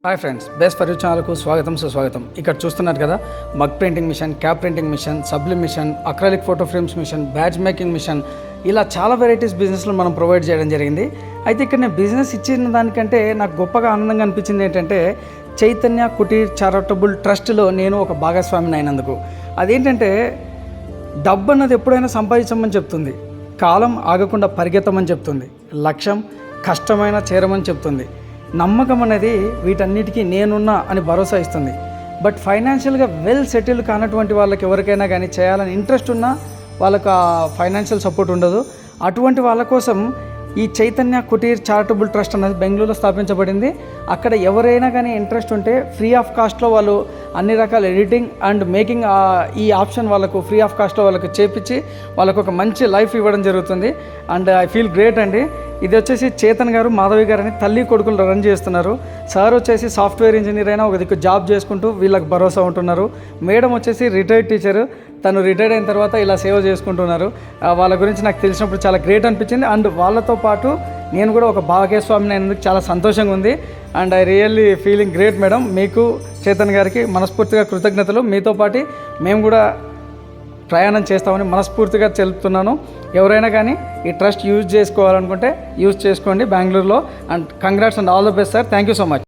Hi friends, best for you ఛానల్కు స్వాగతం సుస్వాగతం. ఇక్కడ చూస్తున్నారు కదా, mug printing machine, cap printing machine, sublime machine, acrylic photo frames machine, badge making machine, ఇలా చాలా వెరైటీస్ బిజినెస్లు మనం ప్రొవైడ్ చేయడం జరిగింది. అయితే ఇక్కడ నేను బిజినెస్ ఇచ్చిన దానికంటే నాకు గొప్పగా ఆనందంగా అనిపించింది ఏంటంటే, చైతన్య కుటీర్ చారిటబుల్ ట్రస్ట్లో నేను ఒక భాగస్వామిని అయినందుకు. అదేంటంటే, డబ్బు అన్నది ఎప్పుడైనా సంపాదించమని చెప్తుంది, కాలం ఆగకుండా పరిగెత్తమని చెప్తుంది, లక్ష్యం కష్టమైన చేరమని చెప్తుంది, నమ్మకం అనేది వీటన్నిటికీ నేనున్నా అని భరోసా ఇస్తుంది. బట్ ఫైనాన్షియల్గా వెల్ సెటిల్ కానటువంటి వాళ్ళకి ఎవరికైనా కానీ చేయాలని ఇంట్రెస్ట్ ఉన్నా వాళ్ళకు ఆ ఫైనాన్షియల్ సపోర్ట్ ఉండదు. అటువంటి వాళ్ళ కోసం ఈ చైతన్య కుటీర్ చారిటబుల్ ట్రస్ట్ అనేది బెంగళూరులో స్థాపించబడింది. అక్కడ ఎవరైనా కానీ ఇంట్రెస్ట్ ఉంటే ఫ్రీ ఆఫ్ కాస్ట్లో వాళ్ళు అన్ని రకాల ఎడిటింగ్ అండ్ మేకింగ్ ఈ ఆప్షన్ వాళ్ళకు ఫ్రీ ఆఫ్ కాస్ట్లో వాళ్ళకు చేపించి వాళ్ళకు ఒక మంచి లైఫ్ ఇవ్వడం జరుగుతుంది. అండ్ ఐ ఫీల్ గ్రేట్ అండి. ఇది వచ్చేసి చేతన్ గారు, మాధవి గారు అని తల్లి కొడుకులు రన్ చేస్తున్నారు. సార్ వచ్చేసి సాఫ్ట్వేర్ ఇంజనీర్ అయినా ఒక దిక్కు జాబ్ చేసుకుంటూ వీళ్ళకి భరోసా ఉంటున్నారు. మేడం వచ్చేసి రిటైర్డ్ టీచరు, తను రిటైర్డ్ అయిన తర్వాత ఇలా సేవ చేసుకుంటున్నారు. వాళ్ళ గురించి నాకు తెలిసినప్పుడు చాలా గ్రేట్ అనిపించింది. అండ్ వాళ్ళతో పాటు నేను కూడా ఒక భాగస్వామిని అయినందుకు చాలా సంతోషంగా ఉంది. And I really feeling great madam. మీకు చేతన్ గారికి మనస్ఫూర్తిగా కృతజ్ఞతలు. మీతో పాటు మేము కూడా ప్రయాణం చేస్తామని మనస్ఫూర్తిగా తెలుపుతున్నాను. ఎవరైనా కానీ ఈ ట్రస్ట్ యూజ్ చేసుకోవాలనుకుంటే యూజ్ చేసుకోండి బెంగళూరులో. And congrats and all the best sir. Thank you so much.